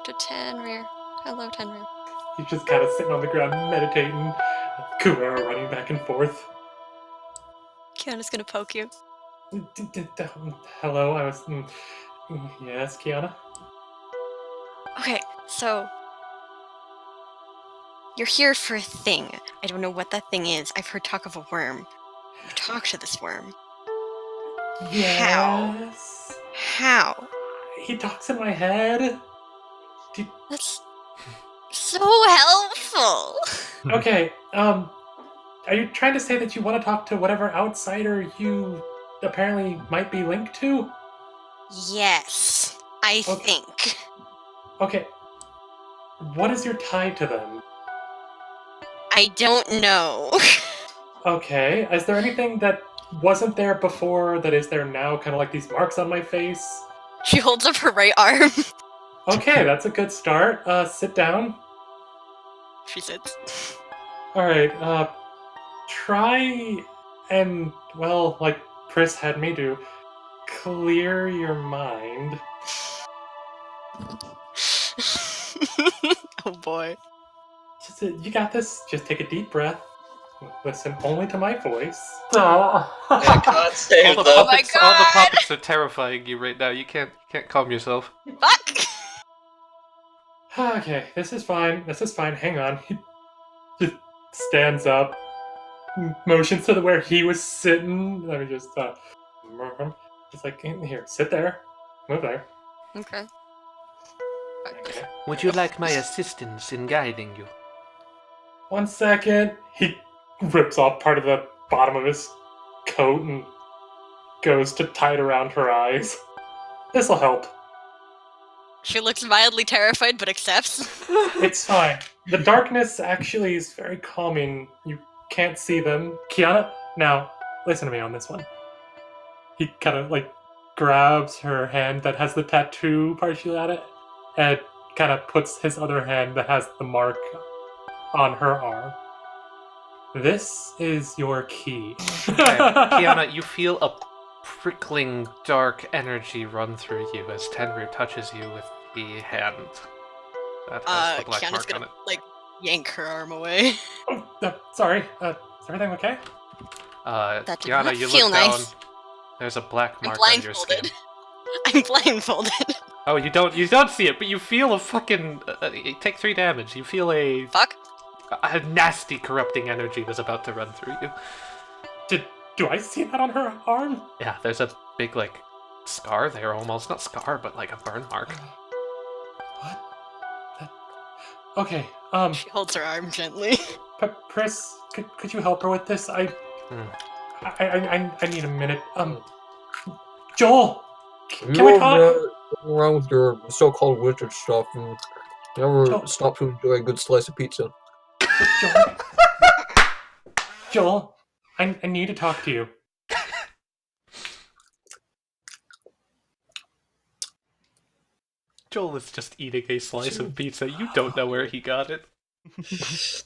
to Tenrir. Hello, Tenrir. He's just kind of sitting on the ground meditating. Kumara running back and forth. Kiana's gonna poke you. Hello, I was... Yes, Kiana? Okay, so... You're here for a thing. I don't know what that thing is. I've heard talk of a worm. You talk to this worm. Yes. How? He talks in my head. That's so helpful. Okay, are you trying to say that you want to talk to whatever outsider you apparently might be linked to? Yes, I think. Okay. What is your tie to them? I don't know. Okay. Is there anything that wasn't there before that is there now? Kind of like these marks on my face? She holds up her right arm. Okay, that's a good start. Sit down. She sits. Alright, try and, well, like Pris had me do, clear your mind. Oh boy. You got this. Just take a deep breath. Listen only to my voice. Yeah, God save them. Oh my God! All the puppets are terrifying you right now. You can't calm yourself. Fuck! Okay, this is fine. This is fine. Hang on. He just stands up, motions to where he was sitting. Let me just like here, sit there, move there. Okay. Okay. Would you like my assistance in guiding you? 1 second. He rips off part of the bottom of his coat and goes to tie it around her eyes. This'll help. She looks mildly terrified, but accepts. It's fine. The darkness actually is very calming. You can't see them. Kiana, now, listen to me on this one. He kind of, like, grabs her hand that has the tattoo partially on it, and kind of puts his other hand that has the mark on her arm. This is your key. Okay. Kiana, you feel a prickling dark energy run through you as Tenrir touches you with the hand that has the black Kiana's mark gonna, on it. like, yank her arm away. Oh, sorry. Is everything okay? That did Kiana, not you feel look down. nice. There's a black I'm mark on your skin. blindfolded. I'm blindfolded. Oh, you don't see it, but you feel a fucking. You take 3 damage. You feel a Fuck. nasty corrupting energy that's about to run through you. Do I see that on her arm? Yeah, there's a big like scar there, almost not scar, but like a burn mark. What? Okay. She holds her arm gently. Pris, could you help her with this? I need a minute. Joel, can we talk? Around with your so-called wizard stuff and never Joel. stop to enjoy a good slice of pizza. Joel, I need to talk to you. Joel is just eating a slice of pizza. You don't know where he got it.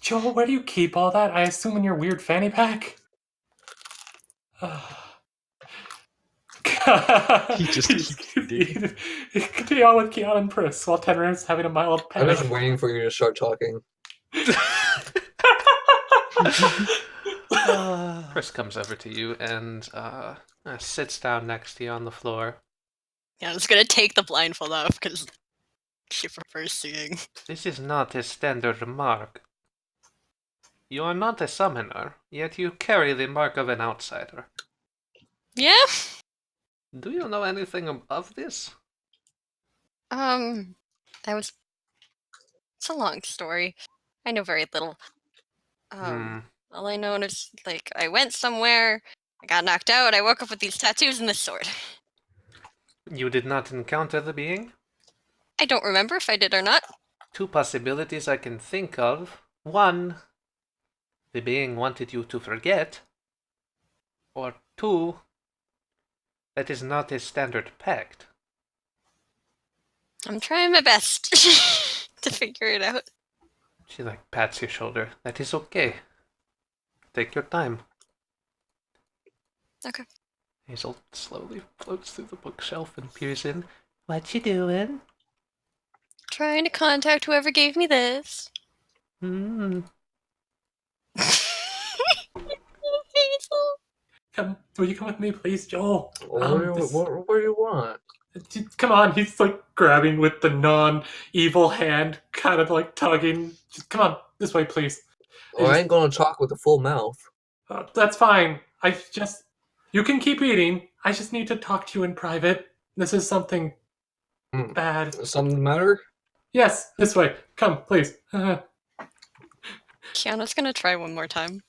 Joel, where do you keep all that? I assume in your weird fanny pack? He just keeps digging. Continue on with Kiana and Pris while Tenrir is having a mild I'm panic. just waiting for you to start talking. Chris comes over to you and sits down next to you on the floor. Yeah, I'm just gonna take the blindfold off because she prefers seeing. This is not a standard mark. You are not a summoner, yet you carry the mark of an outsider. Yeah? Do you know anything of this? It's a long story. I know very little. All I know is, like, I went somewhere, I got knocked out, I woke up with these tattoos and this sword. You did not encounter the being? I don't remember if I did or not. 2 possibilities I can think of. 1, the being wanted you to forget. Or 2, that is not a standard pact. I'm trying my best to figure it out. She pats your shoulder. That is okay. Take your time. Okay. Hazel slowly floats through the bookshelf and peers in. What you doing? trying to contact whoever gave me this. Hmm. Will you come with me, please, Joel? What do you want? Come on, he's like grabbing with the non-evil hand, kind of like tugging. Just come on, this way, please. I ain't gonna talk with a full mouth. That's fine. You can keep eating. I just need to talk to you in private. This is something bad. Something the matter? Yes, this way. Come, please. Kiana's gonna try one more time.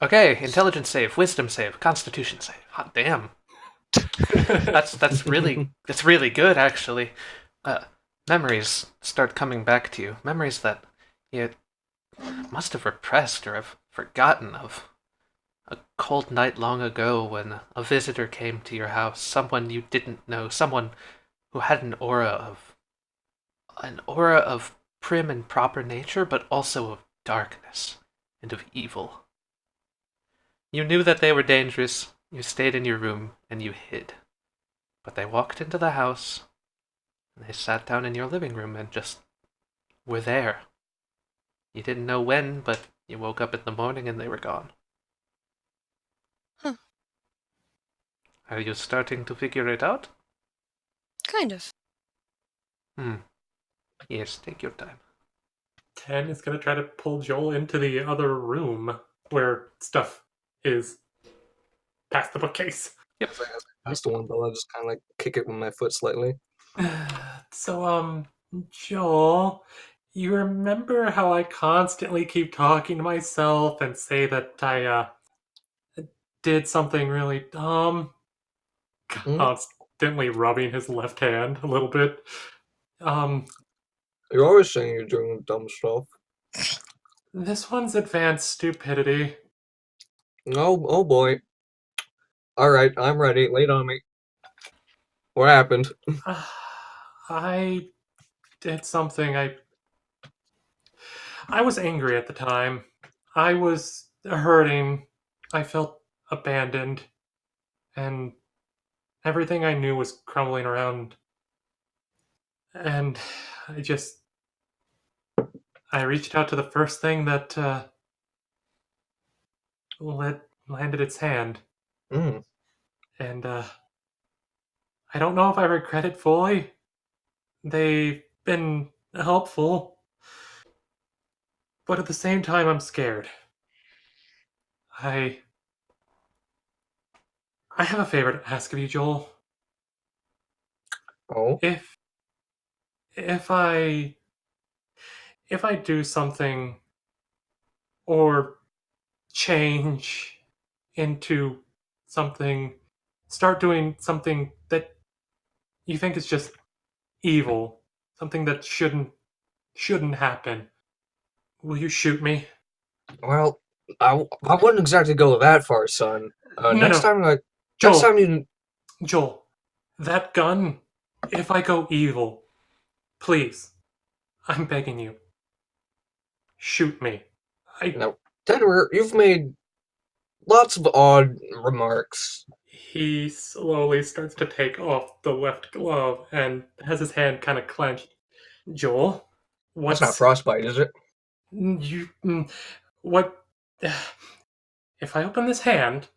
Okay, intelligence save, wisdom save, constitution save. Hot damn. That's really good actually. Memories start coming back to you. Memories that you must have repressed or have forgotten of. A cold night long ago when a visitor came to your house, someone you didn't know, someone who had an aura of prim and proper nature, but also of darkness and of evil. You knew that they were dangerous, you stayed in your room, and you hid. But they walked into the house, and they sat down in your living room and just were there. You didn't know when, but you woke up in the morning and they were gone. Huh. Are you starting to figure it out? Kind of. Yes, take your time. 10 is going to try to pull Joel into the other room where stuff is past the bookcase. Yep. That's the one, but I'll just kind of like kick it with my foot slightly. So, Joel, you remember how I constantly keep talking to myself and say that I did something really dumb? Constantly rubbing his left hand a little bit. You're always saying you're doing dumb stuff. This one's advanced stupidity. Oh boy. Alright, I'm ready. Lay it on me. What happened? I did something. I was angry at the time. I was hurting. I felt abandoned. And everything I knew was crumbling around. And I reached out to the first thing that landed its hand. Mm. And I don't know if I regret it fully. They've been helpful. But at the same time, I'm scared. I have a favor to ask of you, Joel. Oh? If I do something or change into something, start doing something that you think is just evil, something that shouldn't happen, will you shoot me? Well, I wouldn't exactly go that far, son. Next time Joel, you... Joel, that gun, if I go evil, please, I'm begging you, shoot me. No. Tenor, you've made lots of odd remarks. He slowly starts to take off the left glove and has his hand kind of clenched. Joel, That's not frostbite, is it? What? If I open this hand,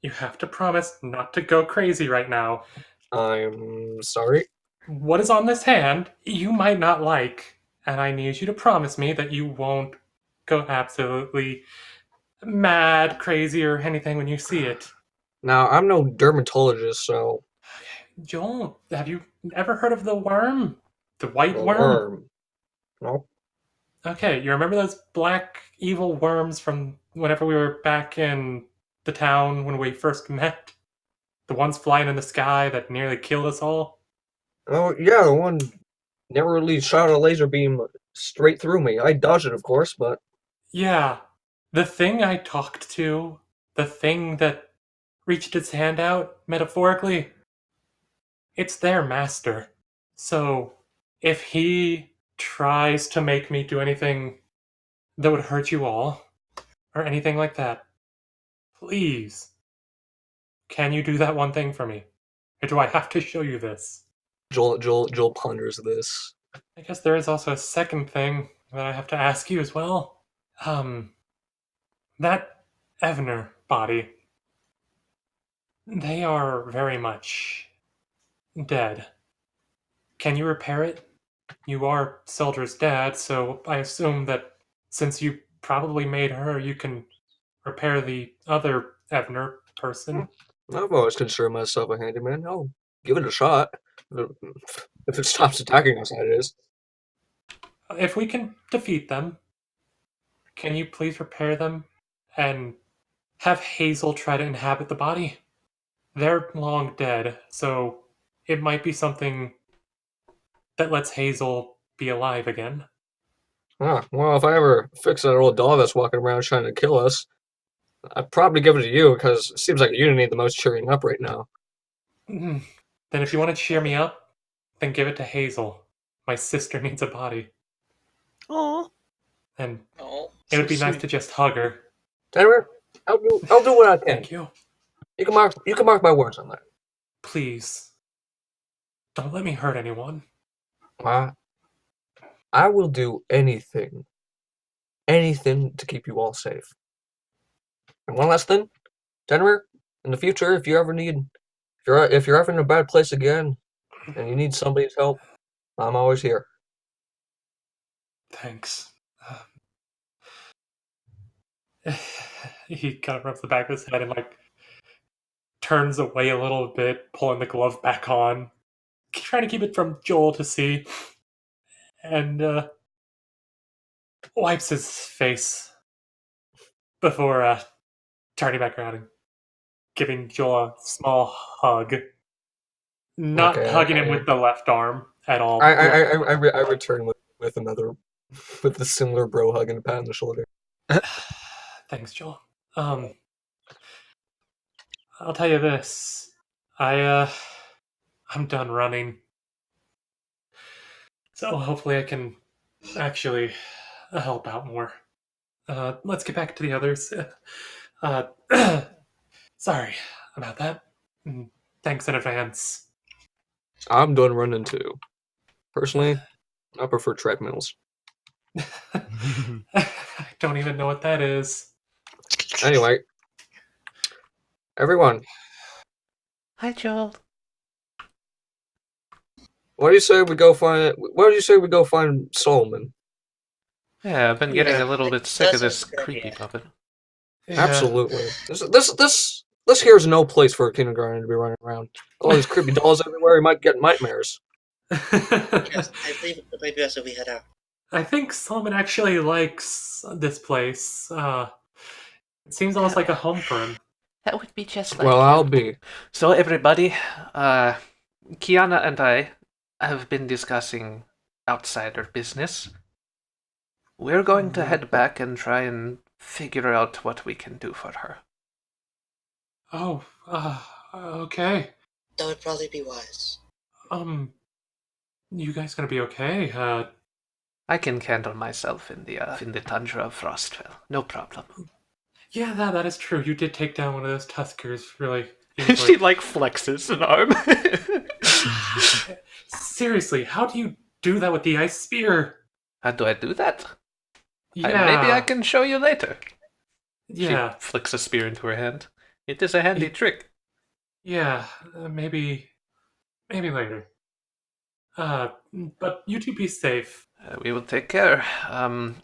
you have to promise not to go crazy right now. I'm sorry. What is on this hand you might not like, and I need you to promise me that you won't go absolutely mad, crazy, or anything when you see it. Now, I'm no dermatologist, so... Joel, have you ever heard of the worm? The white The worm? worm. Nope. Okay, you remember those black evil worms from whenever we were back in the town when we first met? The ones flying in the sky that nearly killed us all? Oh, yeah, the one never really shot a laser beam straight through me. I dodged it, of course, but... Yeah. The thing I talked to, the thing that reached its hand out, metaphorically, it's their master. So, if he tries to make me do anything that would hurt you all, or anything like that, please, can you do that one thing for me? Or do I have to show you this? Joel ponders this. I guess there is also a second thing that I have to ask you as well. That Evner body, they are very much dead. Can you repair it? You are Seldra's dad, so I assume that since you probably made her, you can repair the other Evner person. I've always considered myself a handyman. I'll give it a shot. If it stops attacking us, that is. If we can defeat them, can you please repair them and have Hazel try to inhabit the body? They're long dead, so it might be something that lets Hazel be alive again. Well, if I ever fix that old doll that's walking around trying to kill us, I'd probably give it to you because it seems like you need the most cheering up right now. Then if you want to cheer me up, then give it to Hazel. My sister needs a body. Aw. And Oh, it would So be nice sweet. to just hug her. Anyway, I'll do what I can. Thank you. You can mark my words on that. Please. Don't let me hurt anyone. I will do anything to keep you all safe. And one last thing, Denver, in the future, if you ever need, if you're ever in a bad place again, and you need somebody's help, I'm always here. Thanks. He kind of rubs the back of his head and turns away a little bit, pulling the glove back on, trying to keep it from Joel to see, and wipes his face before turning back around and giving Joel a small hug. Not Okay, hugging him with the left arm at all. I return with another, with a similar bro hug and a pat on the shoulder. Thanks, Joel. I'll tell you this. I'm done running. So hopefully I can actually help out more. Let's get back to the others. Sorry about that. Thanks in advance. I'm done running too. Personally, I prefer treadmills. I don't even know what that is. Anyway, everyone, Hi, Joel. what do you say we go find? Where do you say we go find Solomon? Yeah, I've been getting Yeah, a little bit sick of that's this a good creepy idea. puppet. Yeah. Absolutely. This here is no place for a kindergarten to be running around. All these creepy dolls everywhere. You might get nightmares. Yes, I believe it might be best if we head out. I think Solomon actually likes this place. It seems almost like a home for him. That would be just like Well, him. I'll be. So everybody, Kiana and I have been discussing outsider business. We're going to head back and try and figure out what we can do for her. Oh, okay. That would probably be wise. You guys gonna be okay? I can handle myself in the tundra of Frostville. No problem. Yeah, that is true. You did take down one of those Tuskers really She easily. flexes an arm. Seriously, how do you do that with the ice spear? How do I do that? Yeah, Maybe I can show you later. Yeah, She flicks a spear into her hand. It is a handy trick. yeah. Maybe later. But you two be safe. We will take care.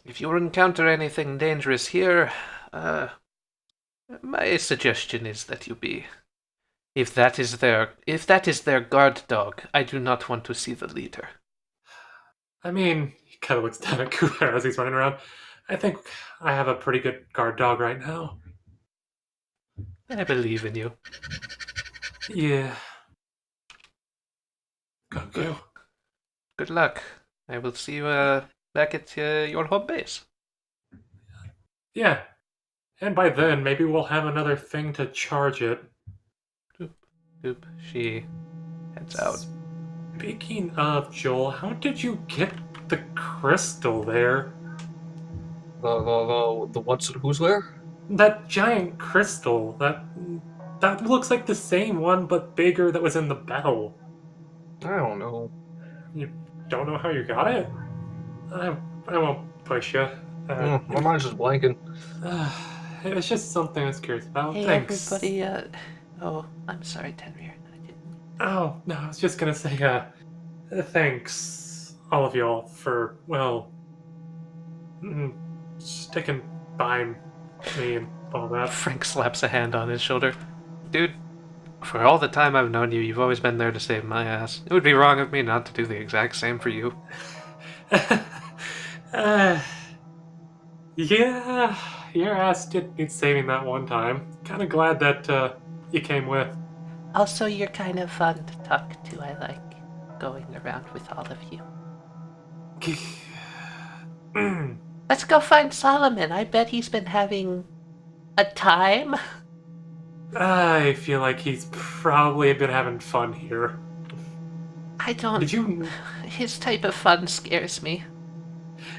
If you encounter anything dangerous here, my suggestion is that you be. If that is their guard dog, I do not want to see the leader. I mean, he kind of looks down at Cooper as he's running around. I think I have a pretty good guard dog right now. I believe in you. Yeah. Go. Good luck. I will see you back at your home base. Yeah. And by then, maybe we'll have another thing to charge it. Oop. She heads out. Speaking of, Joel, how did you get the crystal there? The what's who's where? That giant crystal, that looks like the same one but bigger that was in the bell. I don't know. don't know how you got it. I won't push you. My mind's just blanking. It's just something I was curious about. Hey, Thanks. everybody. Oh, I'm sorry, Tenrir. I didn't. Oh, no, I was just gonna say, thanks, all of y'all, for, well, sticking by me and all that. Frank slaps a hand on his shoulder. Dude, for all the time I've known you, you've always been there to save my ass. It would be wrong of me not to do the exact same for you. Yeah, your ass did need saving that one time. Kinda glad that, you came with. Also, you're kind of fun to talk to. I like going around with all of you. Let's go find Solomon. I bet he's been having a time. I feel like he's probably been having fun here. I don't... Did you... His type of fun scares me.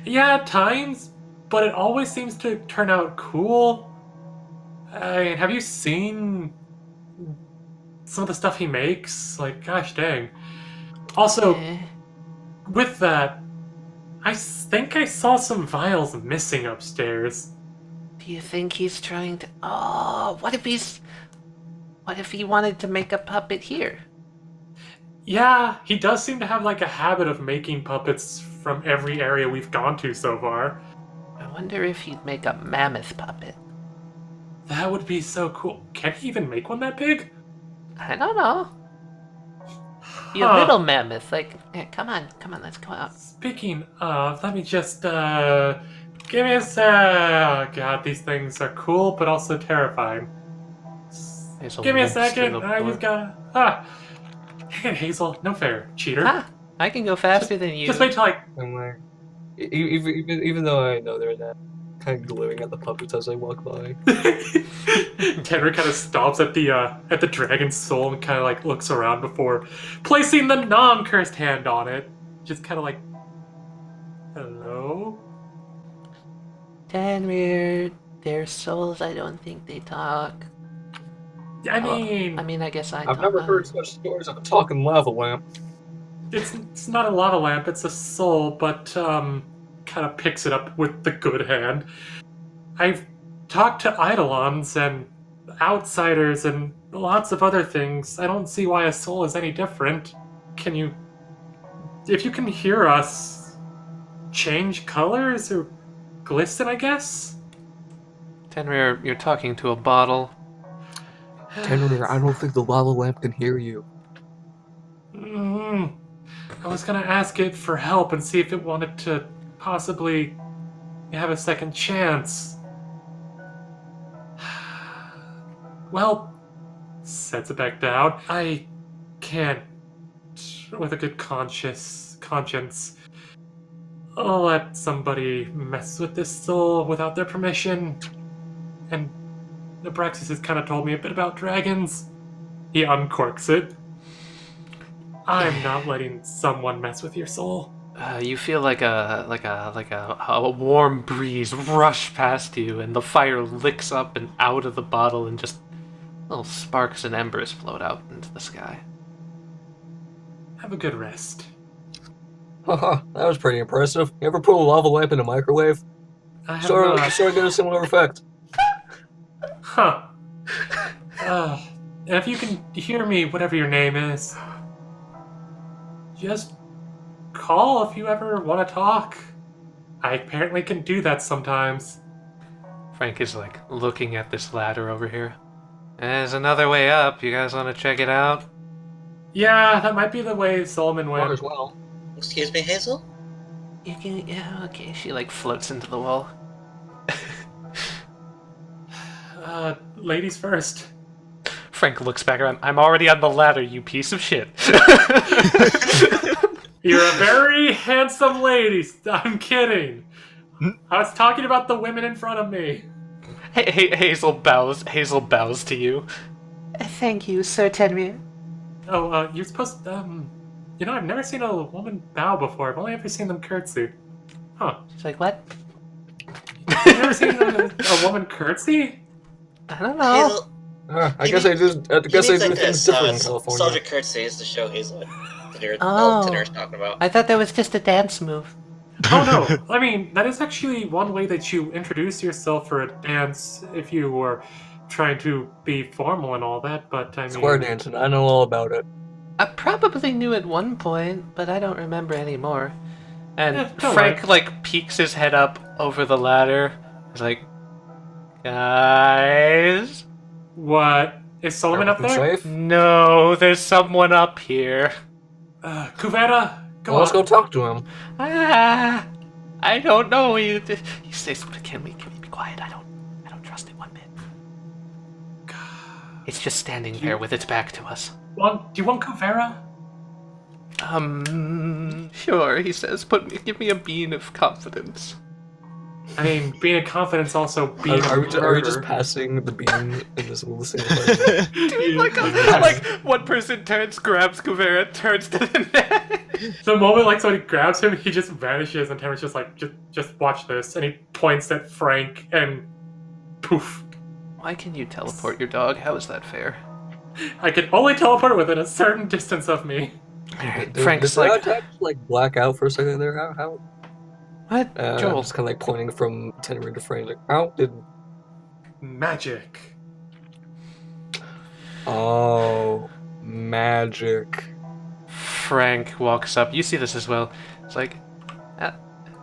Yeah, at times, but it always seems to turn out cool. Have you seen some of the stuff he makes? Like, gosh dang. Also, with that, I think I saw some vials missing upstairs. Do you think he's trying to... Oh, what if he wanted to make a puppet here? Yeah, he does seem to have like a habit of making puppets from every area we've gone to so far. I wonder if he'd make a mammoth puppet. That would be so cool. Can he even make one that big? I don't know. Be a little mammoth, like, yeah, come on, let's go out. Speaking of, let me just, give me a sec. Oh god, these things are cool, but also terrifying. Give me a second. You've got, Hey, Hazel, no fair, cheater. I can go faster than you. Just wait till I'm like, even though I know they're not, kind of glaring at the puppets as I walk by. Tenrir kind of stops at the dragon's soul and kind of like looks around before placing the non-cursed hand on it. Just kind of like, hello? Tenrir, their souls, I don't think they talk. I mean, I guess I've never heard such stories of a talking lava lamp. It's not a lava lamp, it's a soul, but kind of picks it up with the good hand. I've talked to Eidolons and outsiders and lots of other things. I don't see why a soul is any different. Can you, if you can hear us, change colors or glisten, I guess? Tenrir, you're talking to a bottle. Tenrir, I don't think the lava lamp can hear you. I was gonna ask it for help and see if it wanted to possibly have a second chance. Well, sets it back down. I can't, with a good conscience, let somebody mess with this soul without their permission. And Abraxas has kind of told me a bit about dragons. He uncorks it. I'm not letting someone mess with your soul. You feel like a warm breeze rush past you, and the fire licks up and out of the bottle, and just little sparks and embers float out into the sky. Have a good rest. Haha, that was pretty impressive. You ever put a lava lamp in a microwave? I have Sort not. of get a similar effect. Huh. If you can hear me, whatever your name is, just call if you ever want to talk. I apparently can do that sometimes. Frank is like looking at this ladder over here. There's another way up. You guys want to check it out? Yeah, that might be the way Solomon went. Might as well. Excuse me, Hazel? You can, yeah, okay. She like floats into the wall. Ladies first. Frank looks back around. I'm already on the ladder, you piece of shit. You're a very handsome lady. I'm kidding. I was talking about the women in front of me. Hazel bows to you. Thank you, Sir Tenrir. Oh, you're supposed to, you know, I've never seen a woman bow before. I've only ever seen them curtsy. Huh. She's like, what? You've never seen a woman curtsy? I don't know. Hazel, I guess I do. I guess I do like things this, different in California. Soldier curtsy is the show, Hazel. Tenor's talking about. I thought that was just a dance move. Oh no! I mean, that is actually one way that you introduce yourself for a dance if you were trying to be formal and all that. But I mean, Square dancing, I know all about it. I probably knew at one point, but I don't remember anymore. And don't Frank, worry. like, peeks his head up over the ladder. He's like, guys? What is Solomon up Everything there? safe? No, there's someone up here. Kuvera, go Well, let's on. go talk to him. Ah, I don't know. He says, can we be quiet? I don't trust it one bit. It's just standing there with its back to us. Do you want Kuvera? Sure, he says, give me a bean of confidence. I mean, being a confidence also being Are a we just murder. passing the beam in this little single place? Dude, like one person turns, grabs Kuvera, turns to the next. The moment like somebody grabs him, he just vanishes, and Tamer's just like, just watch this, and he points at Frank, and poof. Why can you teleport your dog? How is that fair? I can only teleport within a certain distance of me. Frank's did like, that like black out for a second there? How? what? I'm Joel. just kind of like pointing from Tenry to Frank. Like, how did? Magic. Oh, magic. Frank walks up. You see this as well. It's like,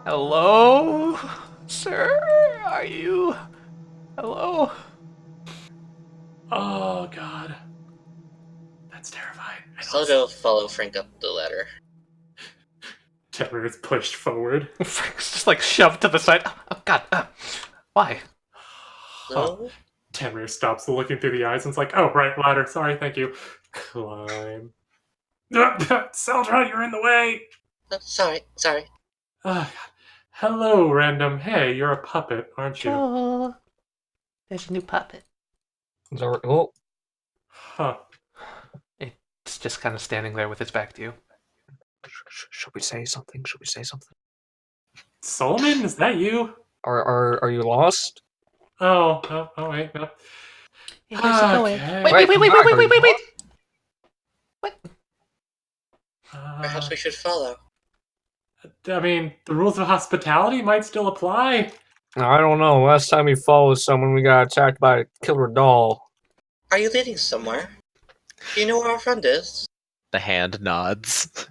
hello, sir? Are you? Hello? Oh god. That's terrifying. So go follow Frank up the ladder. Tamer is pushed forward. Frank's just like shoved to the side. Oh god. Why? No? Tamer stops looking through the eyes and's like, oh, right, ladder. Sorry, thank you. Climb. Seldra, you're in the way! Oh, sorry. God. Hello, random. Hey, you're a puppet, aren't you? Joel. There's a new puppet. Is that right? Oh, Huh. It's just kind of standing there with its back to you. should we say something? Should we say something? Solomon, is that you? Are you lost? Oh, wait, no. Hey, where's it going? Okay. Wait. What? Perhaps we should follow. I mean, the rules of hospitality might still apply. I don't know. Last time we followed someone, we got attacked by a killer doll. Are you leading somewhere? Do you know where our friend is? The hand nods.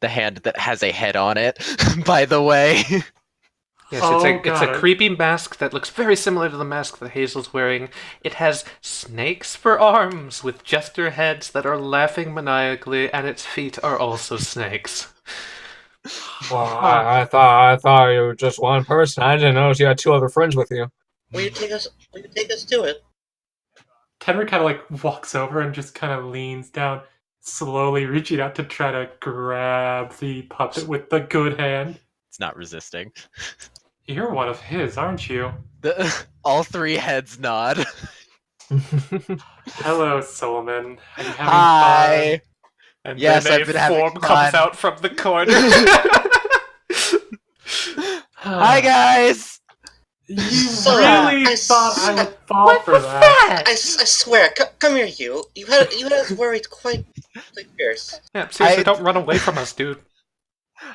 The hand that has a head on it, by the way. Yes, Oh, it's a God. creepy mask that looks very similar to the mask that Hazel's wearing. It has snakes for arms with jester heads that are laughing maniacally, and its feet are also snakes. Well, I thought you were just one person. I didn't know you had two other friends with you. Will you take us to it? Tenry kind of like walks over and just kind of leans down, slowly reaching out to try to grab the puppet with the good hand. It's not resisting. You're one of his, aren't you? All three heads nod. Hello, Solomon. Are you having Hi. And Yes, then I've been a having form fun. comes out from the corner. Hi guys. You So, really I thought I would fall What for was that? I swear, come here, you. You had us worried quite fierce. Yeah, seriously, I- don't run away from us, dude.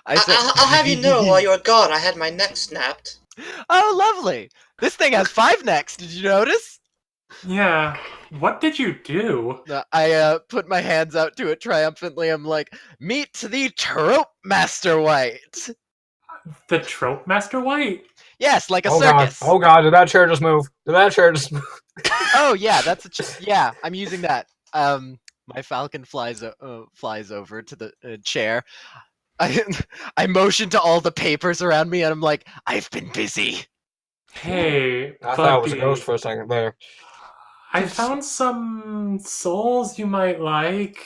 I'll have you know, while you were gone, I had my neck snapped. Oh, lovely. This thing has 5 necks. Did you notice? Yeah. What did you do? I put my hands out to it triumphantly. I'm like, meet the Trope Master White. The Trope Master White? Yes, like a Oh god! circus. Oh god! Did that chair just move? Did that chair just move? Oh yeah, that's yeah. I'm using that. My falcon flies over to the chair. I motion to all the papers around me, and I'm like, I've been busy. Hey, I thought it was a Bucky. ghost for a second there. I found some souls you might like.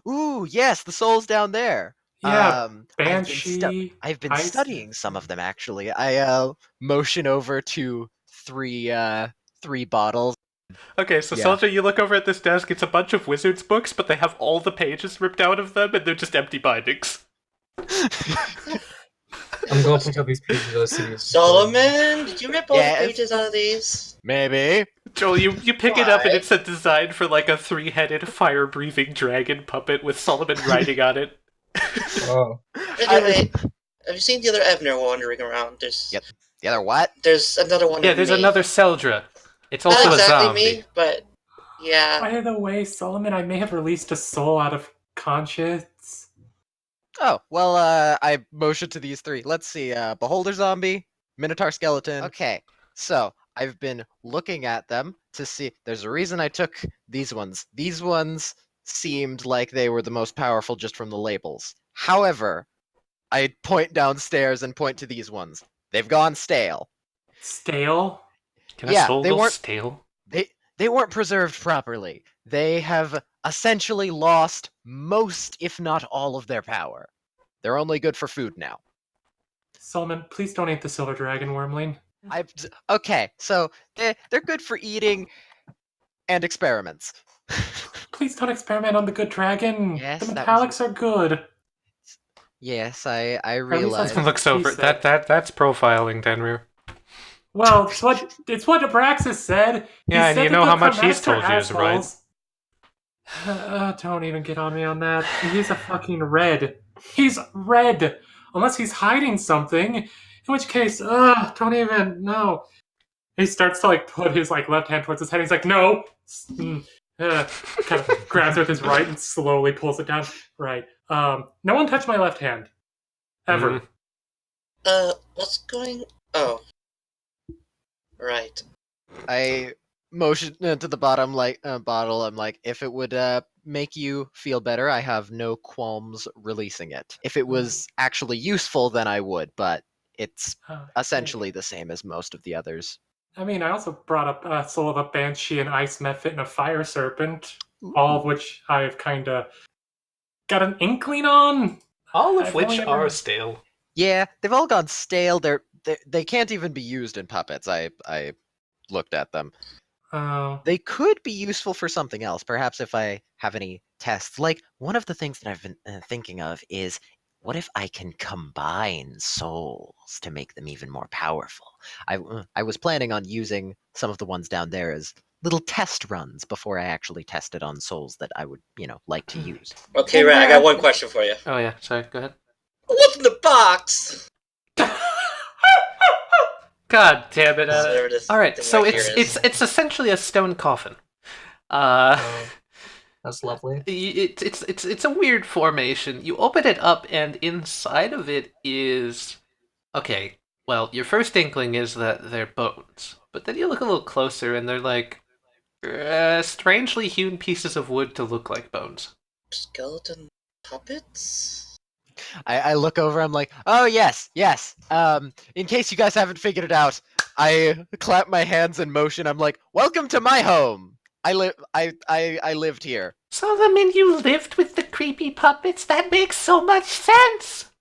Ooh, yes, the soul's down there. Yeah, Banshee. I've been Ice- studying some of them actually. I motion over to three bottles. Okay, so Yeah. Selja, you look over at this desk, it's a bunch of wizards books, but they have all the pages ripped out of them, and they're just empty bindings. I'm going to pick up these pieces of the city. Solomon, did you rip all Yes. the pages out of these? Maybe. Joel, you pick it up, and Why? it's a design for like a 3-headed fire-breathing dragon puppet with Solomon riding on it. Oh. Anyway, have you seen the other Evner wandering around? Yep. The other what? There's another one Yeah, of there's me. another Seldra. It's Not also a exactly zombie. me, but yeah. By the way, Solomon, I may have released a soul out of conscience. Oh, well, I motion to these three. Let's see, Beholder Zombie, Minotaur Skeleton. Okay, so I've been looking at them to see. There's a reason I took these ones. These ones seemed like they were the most powerful just from the labels. However, I point downstairs and point to these ones. They've gone stale. Stale? Can a Yeah, soul they go weren't- stale? They weren't preserved properly. They have essentially lost most, if not all, of their power. They're only good for food now. Solomon, please don't eat the silver dragon wormling. Okay, so they're good for eating and experiments. Please don't experiment on the good dragon. Yes, the that was- metallics are good. Yes, I least that's realize. what- Looks over. He said. That's profiling, Denrir. Well, it's what Abraxas said. He Yeah, and said you that know the how much he's Chromaster told you is right. assholes- don't even get on me on that. He's a fucking red. He's red. Unless he's hiding something. In which case, don't even, no. He starts to put his left hand towards his head. He's like, no. Kind of grabs it with his right and slowly pulls it down. Right. No one touch my left hand. Ever. What's going... Oh. Right. I motion to the bottom bottle. I'm like, if it would make you feel better, I have no qualms releasing it. If it was actually useful, then I would, but it's essentially the same as most of the others. I mean, I also brought up a Soul of a Banshee, an Ice Mephit, and a Fire Serpent, all of which I've kind of got an inkling on. All of I've which only ever- are stale. Yeah, they've all gone stale. They can't even be used in puppets. I looked at them. Oh. They could be useful for something else. Perhaps if I have any tests. Like, one of the things that I've been thinking of is, what if I can combine souls to make them even more powerful? I was planning on using some of the ones down there as little test runs before I actually tested on souls that I would, like to use. Okay, Rat, I got one question for you. Oh yeah, sorry. Go ahead. What's in the box? God damn it! Whatever this All right, thing so right it's here is. it's essentially a stone coffin. That's lovely. It's a weird formation. You open it up, and inside of it is okay. Well, your first inkling is that they're bones, but then you look a little closer, and they're like strangely hewn pieces of wood to look like bones. Skeleton puppets? I look over, I'm like, oh yes. In case you guys haven't figured it out, I clap my hands in motion. I'm like, welcome to my home. I lived here. Solomon, you lived with the creepy puppets? That makes so much sense!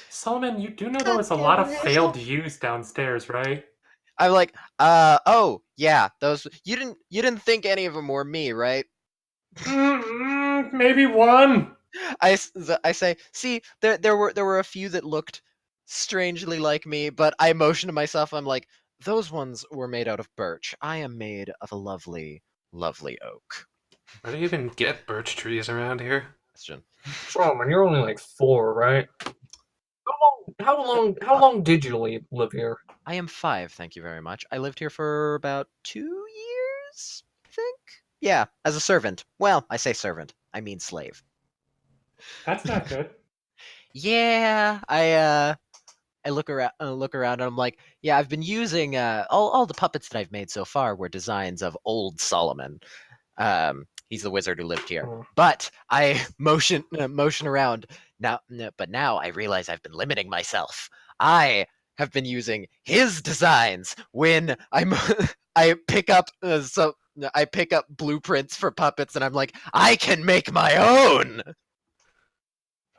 Solomon, you do know there was a lot of failed use downstairs, right? I'm like, oh yeah, those you didn't think any of them were me, right? Maybe one. I say, see, there were a few that looked strangely like me, but I motion to myself. I'm like, those ones were made out of birch. I am made of a lovely oak. Where do you even get birch trees around here? Question. Solomon, you're only 4, right? How long did you live here? I am 5, thank you very much. I lived here for about 2 years, I think. Yeah, as a servant. Well, I say servant. I mean slave. That's not good. Yeah, I look around and I'm like, yeah, I've been using all the puppets that I've made so far were designs of old Solomon. He's the wizard who lived here. Oh. But I motion around now, but now I realize I've been limiting myself. I have been using his designs when I pick up I pick up blueprints for puppets and I'm like, I can make my own.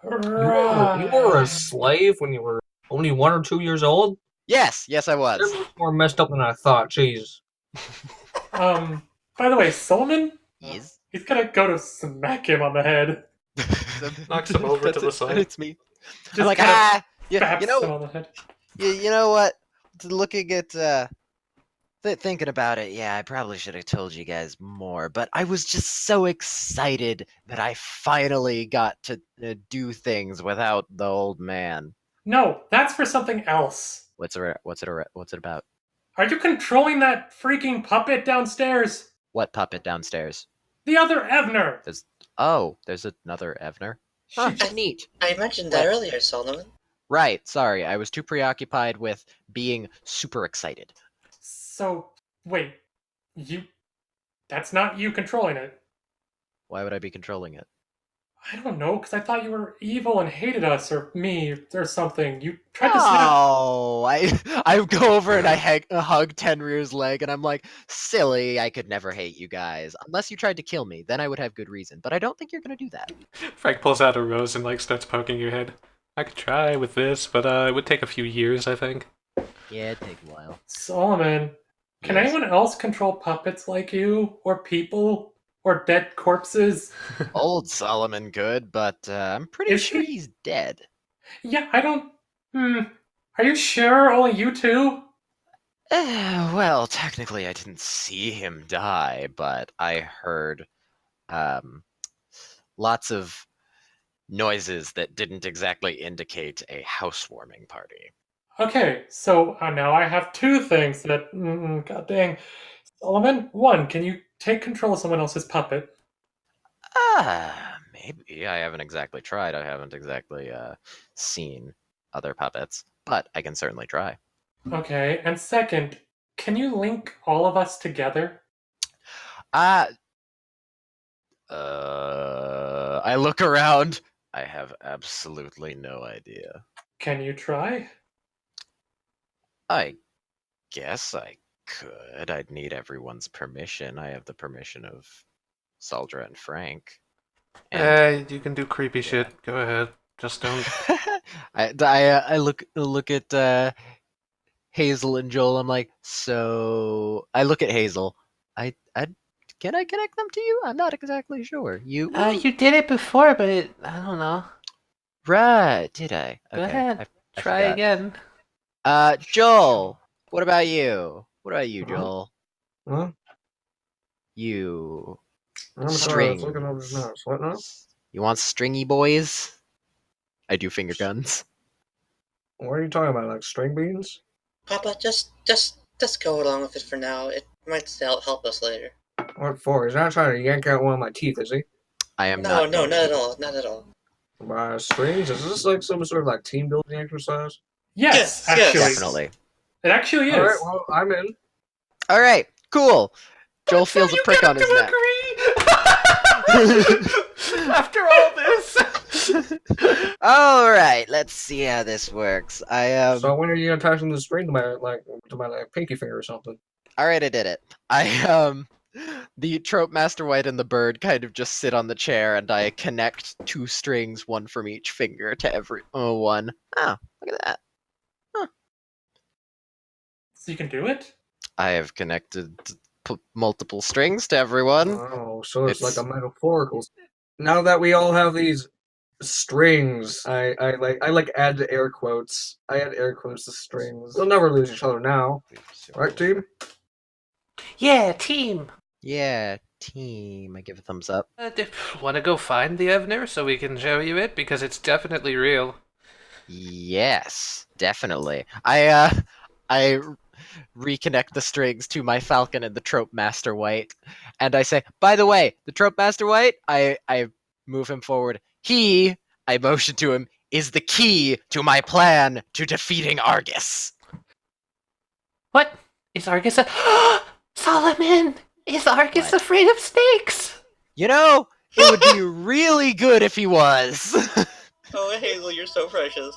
You were a slave when you were only 1 or 2 years old? Yes, I was. You're much more messed up than I thought. Jeez. By the way, Solomon, Yes. he's gonna go to smack him on the head. Knocks him over to the side. It's me. Just I'm like, kind of yeah, baps him on the head. you know what? Looking at Thinking about it, yeah, I probably should have told you guys more, but I was just so excited that I finally got to do things without the old man. No, that's for something else. What's it about? Are you controlling that freaking puppet downstairs? What puppet downstairs? The other Evner! There's another Evner. She Huh, just... neat. I mentioned that earlier, Solomon. Right, sorry, I was too preoccupied with being super excited. So, wait. That's not you controlling it. Why would I be controlling it? I don't know, because I thought you were evil and hated us, or me, or something. You tried to say that... Oh, I go over and I hug Tenryu's leg, and I'm like, silly, I could never hate you guys. Unless you tried to kill me, then I would have good reason. But I don't think you're going to do that. Frank pulls out a rose and starts poking your head. I could try with this, but it would take a few years, I think. Yeah, it'd take a while. Solomon, can anyone else control puppets like you? Or people? Or dead corpses? Old Solomon could, but I'm pretty sure he's dead. Yeah, I don't... Are you sure? Only you two? Well, technically I didn't see him die, but I heard lots of noises that didn't exactly indicate a housewarming party. Okay, so now I have two things that... God dang. Solomon, one, can you take control of someone else's puppet? Maybe. I haven't exactly tried. I haven't exactly seen other puppets, but I can certainly try. Okay, and second, can you link all of us together? I look around. I have absolutely no idea. Can you try? I guess I could. I'd need everyone's permission. I have the permission of Saldra and Frank. And You can do creepy shit. Go ahead. Just don't. I look at Hazel and Joel. I'm like, so I look at Hazel. Can I connect them to you? I'm not exactly sure. You did it before, but I don't know. right? Did I? Okay. Go ahead. I Try forgot. again. Joel. What about you? What about you, Joel? Huh? You I'm sorry, I was looking over his nose. What now? You want stringy boys? I do finger guns. What are you talking about? Like string beans? Papa, just go along with it for now. It might still help us later. What for? He's not trying to yank out one of my teeth, is he? I am No, not. not at all. Not at all. Strings? Is this like some sort of like team building exercise? Yes, Yes, actually. Definitely. It actually is. Alright, well, I'm in. All right, cool. Joel feels a prick on his neck. After all this. All right, let's see how this works. So when are you attaching the string to my pinky finger or something? All right, I did it. The trope master white and the bird kind of just sit on the chair, and I connect two strings, one from each finger to every one. Oh, look at that. So you can do it? I have connected multiple strings to everyone. Oh, so it's like a metaphorical. Now that we all have these strings, I add the air quotes. I add air quotes to strings. They'll never lose each other now, right, team? Yeah, team. Yeah, team. I give a thumbs up. Want to go find the Evner so we can show you it? Because it's definitely real. Yes, definitely. I reconnect the strings to my falcon and the trope master white, and I say, by the way, the trope master white, I move him forward. I motion to him, is the key to my plan to defeating Argus. What? Is Argus Solomon! Is Argus What? afraid of snakes? You know, it would be really good if he was. Oh, Hazel, you're so precious.